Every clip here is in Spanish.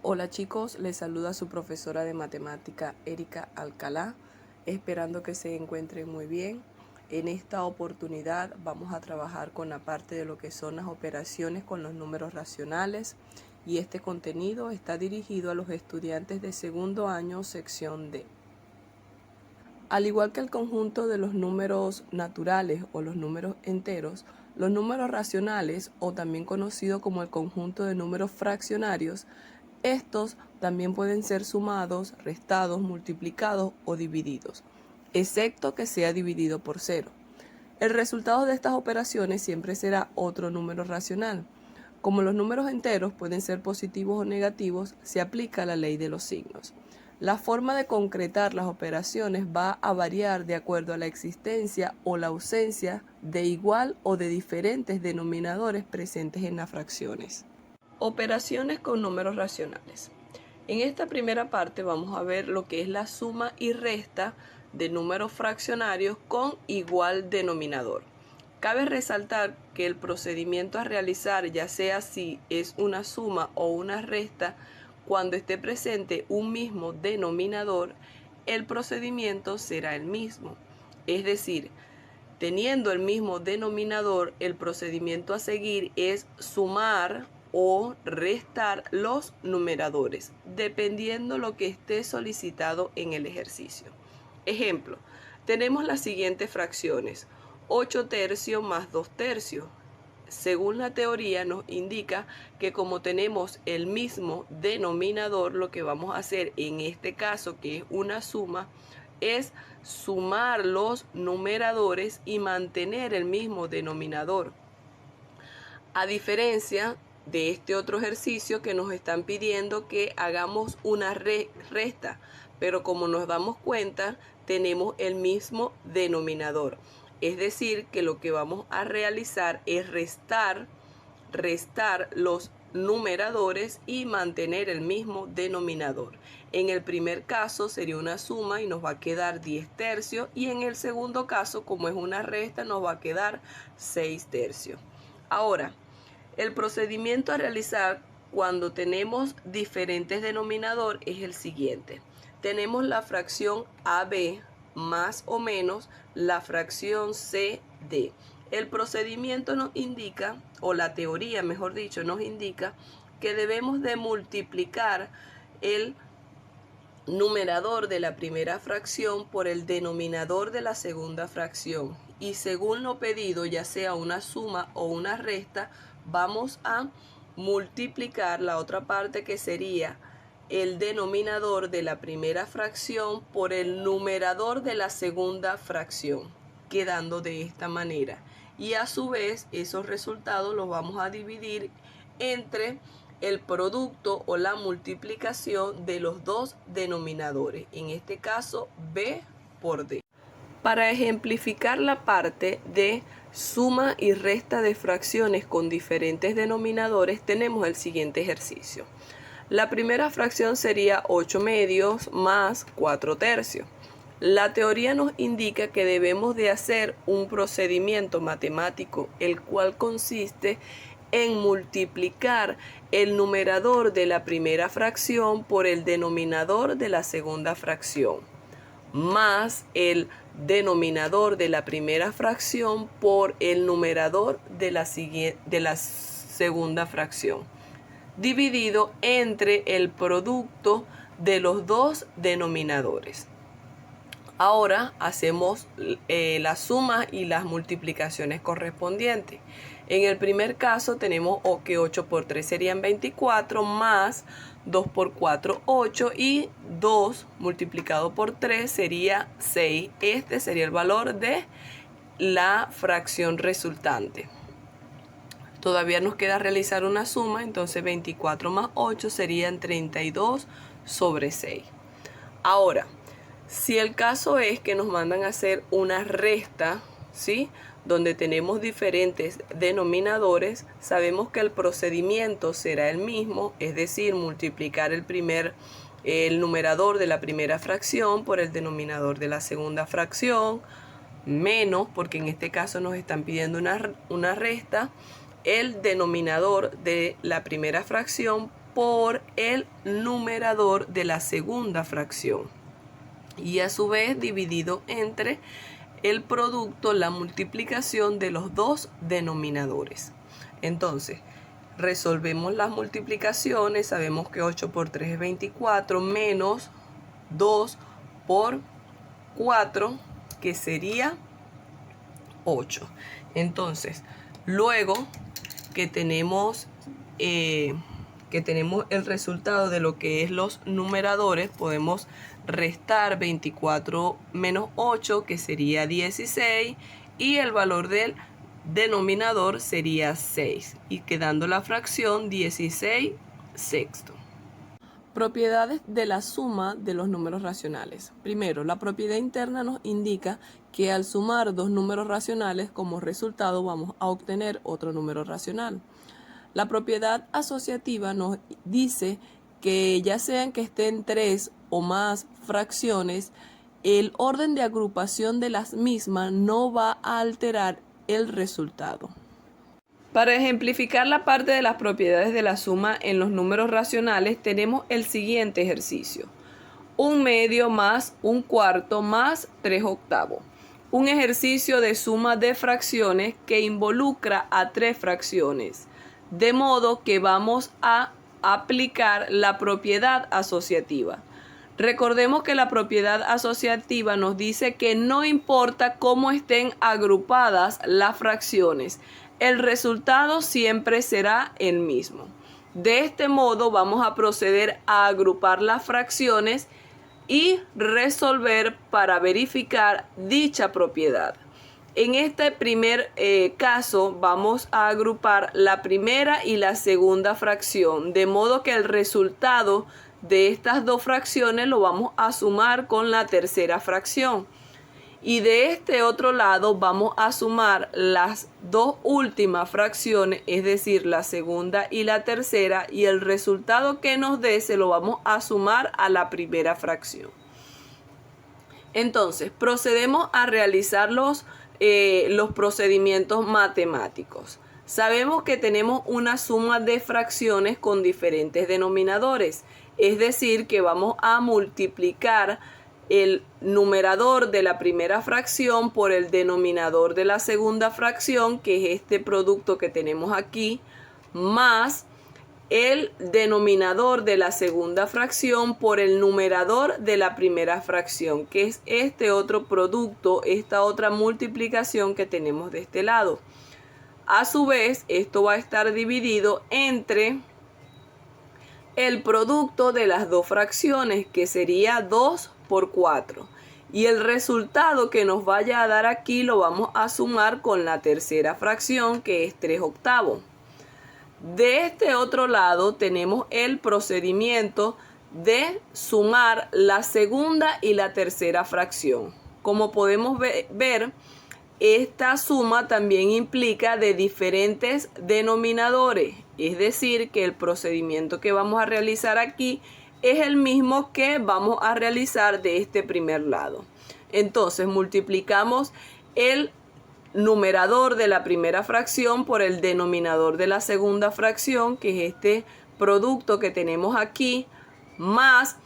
Hola chicos, les saluda su profesora de matemática Erika Alcalá, esperando que se encuentren muy bien. En esta oportunidad vamos a trabajar con la parte de lo que son las operaciones con los números racionales y este contenido está dirigido a los estudiantes de segundo año, sección D. Al igual que el conjunto de los números naturales o los números enteros, los números racionales, o también conocido como el conjunto de números fraccionarios, estos también pueden ser sumados, restados, multiplicados o divididos, excepto que sea dividido por 0. El resultado de estas operaciones siempre será otro número racional. Como los números enteros pueden ser positivos o negativos, se aplica la ley de los signos. La forma de concretar las operaciones va a variar de acuerdo a la existencia o la ausencia de igual o de diferentes denominadores presentes en las fracciones. Operaciones con números racionales. En esta primera parte vamos a ver lo que es la suma y resta de números fraccionarios con igual denominador. Cabe resaltar que el procedimiento a realizar, ya sea si es una suma o una resta, cuando esté presente un mismo denominador, el procedimiento será el mismo. Es decir, teniendo el mismo denominador, el procedimiento a seguir es sumar o restar los numeradores, dependiendo lo que esté solicitado en el ejercicio. Ejemplo, tenemos las siguientes fracciones: 8 tercios más 2 tercios. Según la teoría nos indica que como tenemos el mismo denominador, lo que vamos a hacer en este caso, que es una suma, es sumar los numeradores y mantener el mismo denominador. A diferencia de este otro ejercicio que nos están pidiendo que hagamos una resta, pero como nos damos cuenta, tenemos el mismo denominador. Es decir, que lo que vamos a realizar es restar los numeradores y mantener el mismo denominador. En el primer caso sería una suma y nos va a quedar 10 tercios, y en el segundo caso, como es una resta, nos va a quedar 6 tercios. Ahora, el procedimiento a realizar cuando tenemos diferentes denominadores es el siguiente. Tenemos la fracción AB más o menos la fracción CD. El procedimiento nos indica, o la teoría mejor dicho, nos indica que debemos de multiplicar el numerador de la primera fracción por el denominador de la segunda fracción, y según lo pedido, ya sea una suma o una resta, vamos a multiplicar la otra parte, que sería el denominador de la primera fracción por el numerador de la segunda fracción, quedando de esta manera. Y a su vez esos resultados los vamos a dividir entre el producto o la multiplicación de los dos denominadores, en este caso B por D. Para ejemplificar la parte de suma y resta de fracciones con diferentes denominadores, tenemos el siguiente ejercicio. La primera fracción sería 8 medios más 4 tercios. La teoría nos indica que debemos de hacer un procedimiento matemático, el cual consiste en multiplicar el numerador de la primera fracción por el denominador de la segunda fracción, más el denominador de la primera fracción por el numerador de la segunda fracción, dividido entre el producto de los dos denominadores. Ahora hacemos las sumas y las multiplicaciones correspondientes. En el primer caso tenemos que 8 por 3 serían 24, más 2 por 4, 8, y 2 multiplicado por 3 sería 6. Este sería el valor de la fracción resultante. Todavía nos queda realizar una suma, entonces 24 más 8 serían 32 sobre 6. Ahora, si el caso es que nos mandan a hacer una resta, ¿sí?, donde tenemos diferentes denominadores, sabemos que el procedimiento será el mismo, es decir, multiplicar el numerador de la primera fracción por el denominador de la segunda fracción, menos, porque en este caso nos están pidiendo una resta, el denominador de la primera fracción por el numerador de la segunda fracción y a su vez dividido entre el producto, la multiplicación de los dos denominadores. Entonces, resolvemos las multiplicaciones. Sabemos que 8 por 3 es 24, menos 2 por 4, que sería 8. Entonces, luego que tenemos el resultado de lo que es los numeradores, podemos restar 24 menos 8, que sería 16, y el valor del denominador sería 6, y quedando la fracción 16 sextos. Propiedades de la suma de los números racionales. Primero, la propiedad interna nos indica que al sumar dos números racionales, como resultado vamos a obtener otro número racional. La propiedad asociativa nos dice que ya sean que estén 3 o más fracciones, el orden de agrupación de las mismas no va a alterar el resultado. Para ejemplificar la parte de las propiedades de la suma en los números racionales, tenemos el siguiente ejercicio: 1/2 más 1/4 más 3/8. Un ejercicio de suma de fracciones que involucra a 3 fracciones, de modo que vamos a aplicar la propiedad asociativa. Recordemos que la propiedad asociativa nos dice que no importa cómo estén agrupadas las fracciones, el resultado siempre será el mismo. De este modo vamos a proceder a agrupar las fracciones y resolver para verificar dicha propiedad. En este primer caso vamos a agrupar la primera y la segunda fracción, de modo que el resultado de estas dos fracciones lo vamos a sumar con la tercera fracción. Y de este otro lado vamos a sumar las dos últimas fracciones, es decir, la segunda y la tercera, y el resultado que nos dé se lo vamos a sumar a la primera fracción. Entonces, procedemos a realizar los procedimientos matemáticos. Sabemos que tenemos una suma de fracciones con diferentes denominadores, es decir, que vamos a multiplicar el numerador de la primera fracción por el denominador de la segunda fracción, que es este producto que tenemos aquí, más el denominador de la segunda fracción por el numerador de la primera fracción, que es este otro producto, esta otra multiplicación que tenemos de este lado. A su vez, esto va a estar dividido entre el producto de las dos fracciones, que sería 2 por 4. Y el resultado que nos vaya a dar aquí lo vamos a sumar con la tercera fracción, que es 3/8. De este otro lado tenemos el procedimiento de sumar la segunda y la tercera fracción. Como podemos ver, esta suma también implica de diferentes denominadores, es decir, que el procedimiento que vamos a realizar aquí es el mismo que vamos a realizar de este primer lado. Entonces multiplicamos el numerador de la primera fracción por el denominador de la segunda fracción, que es este producto que tenemos aquí, más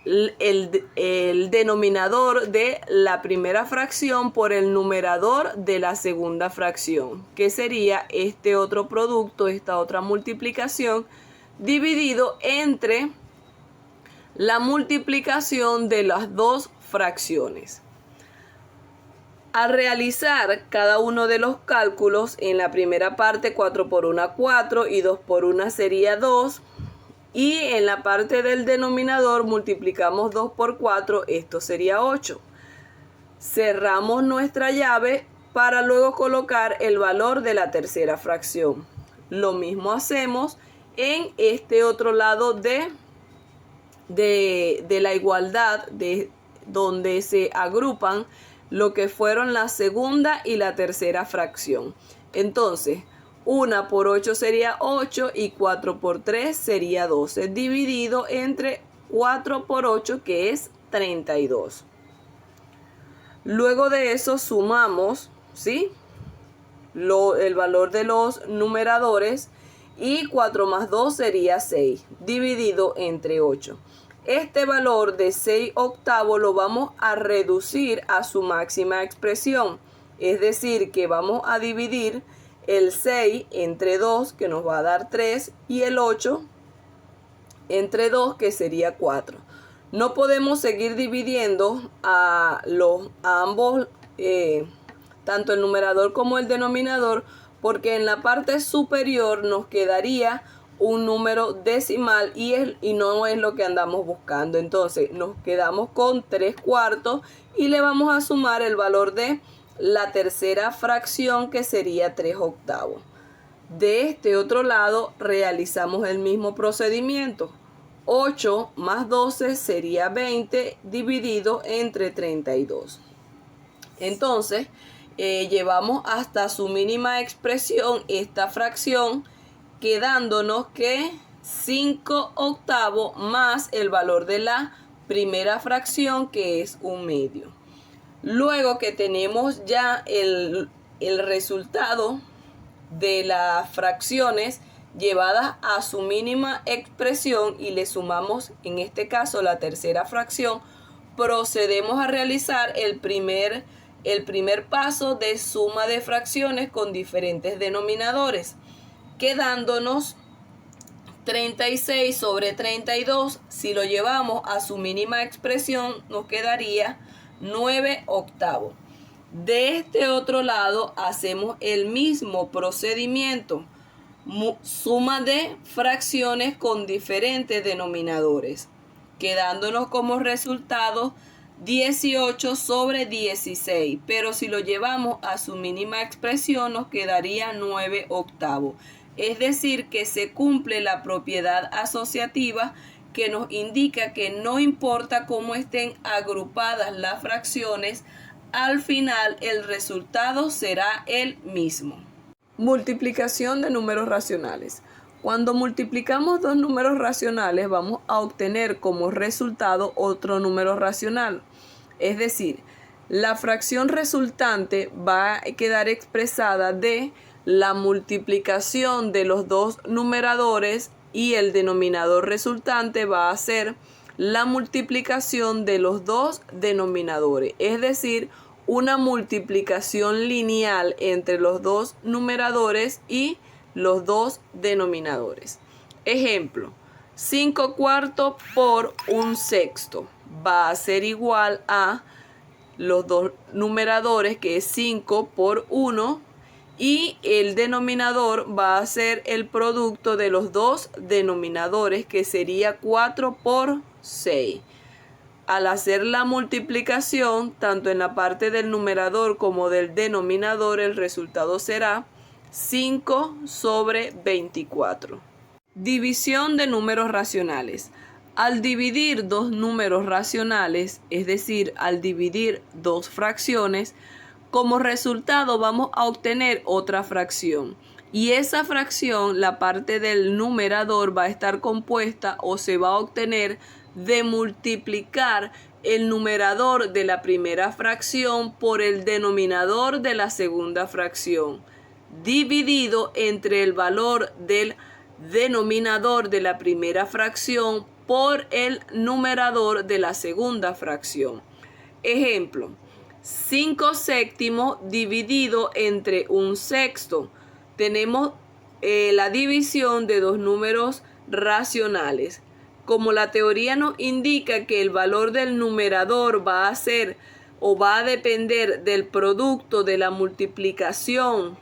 el denominador de la primera fracción por el numerador de la segunda fracción, que sería este otro producto, esta otra multiplicación, dividido entre la multiplicación de las dos fracciones. Al realizar cada uno de los cálculos, en la primera parte 4 por 1, 4 y 2 por 1 sería 2. Y en la parte del denominador multiplicamos 2 por 4, esto sería 8. Cerramos nuestra llave para luego colocar el valor de la tercera fracción. Lo mismo hacemos en este otro lado de la igualdad, donde se agrupan lo que fueron la segunda y la tercera fracción. Entonces, 1 por 8 sería 8 y 4 por 3 sería 12, dividido entre 4 por 8, que es 32. Luego de eso sumamos, ¿sí?, el valor de los numeradores y 4 más 2 sería 6, dividido entre 8. Este valor de 6 octavos lo vamos a reducir a su máxima expresión. Es decir, que vamos a dividir el 6 entre 2, que nos va a dar 3, y el 8 entre 2, que sería 4. No podemos seguir dividiendo a ambos, tanto el numerador como el denominador, porque en la parte superior nos quedaría un número decimal y no es lo que andamos buscando. Entonces nos quedamos con 3/4 y le vamos a sumar el valor de la tercera fracción, que sería 3 octavos. De este otro lado realizamos el mismo procedimiento. 8 más 12 sería 20, dividido entre 32. Entonces llevamos hasta su mínima expresión esta fracción, quedándonos que 5 octavos más el valor de la primera fracción, que es 1/2. Luego que tenemos ya el resultado de las fracciones llevadas a su mínima expresión y le sumamos en este caso la tercera fracción, procedemos a realizar el primer paso de suma de fracciones con diferentes denominadores, quedándonos 36 sobre 32. Si lo llevamos a su mínima expresión nos quedaría 9 octavos. De este otro lado hacemos el mismo procedimiento, suma de fracciones con diferentes denominadores, quedándonos como resultado 18 sobre 16, pero si lo llevamos a su mínima expresión nos quedaría 9 octavos. Es decir, que se cumple la propiedad asociativa, que nos indica que no importa cómo estén agrupadas las fracciones, al final el resultado será el mismo. Multiplicación de números racionales. Cuando multiplicamos dos números racionales vamos a obtener como resultado otro número racional. Es decir, la fracción resultante va a quedar expresada de la multiplicación de los dos numeradores, y el denominador resultante va a ser la multiplicación de los dos denominadores. Es decir, una multiplicación lineal entre los dos numeradores y los dos denominadores. Ejemplo, 5/4 por 1/6 va a ser igual a los dos numeradores, que es 5 por 1, y el denominador va a ser el producto de los dos denominadores, que sería 4 por 6. Al hacer la multiplicación, tanto en la parte del numerador como del denominador, el resultado será 5 sobre 24. División de números racionales. Al dividir dos números racionales, es decir, al dividir dos fracciones, como resultado vamos a obtener otra fracción. Y esa fracción, la parte del numerador, va a estar compuesta o se va a obtener de multiplicar el numerador de la primera fracción por el denominador de la segunda fracción, dividido entre el valor del denominador de la primera fracción por el numerador de la segunda fracción. Ejemplo, 5/7 dividido entre 1/6. Tenemos la división de dos números racionales. Como la teoría nos indica que el valor del numerador va a ser o va a depender del producto de la multiplicación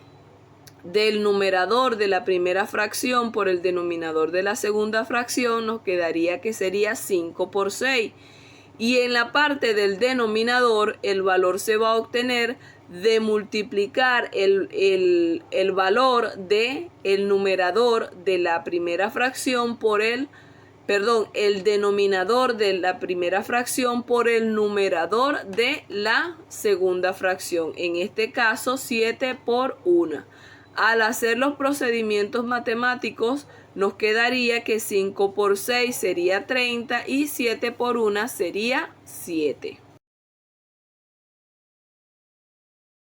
del numerador de la primera fracción por el denominador de la segunda fracción, nos quedaría que sería 5 por 6. Y en la parte del denominador el valor se va a obtener de multiplicar el valor del numerador de la primera fracción por el denominador de la primera fracción por el numerador de la segunda fracción. En este caso 7 por 1. Al hacer los procedimientos matemáticos nos quedaría que 5 por 6 sería 30 y 7 por 1 sería 7.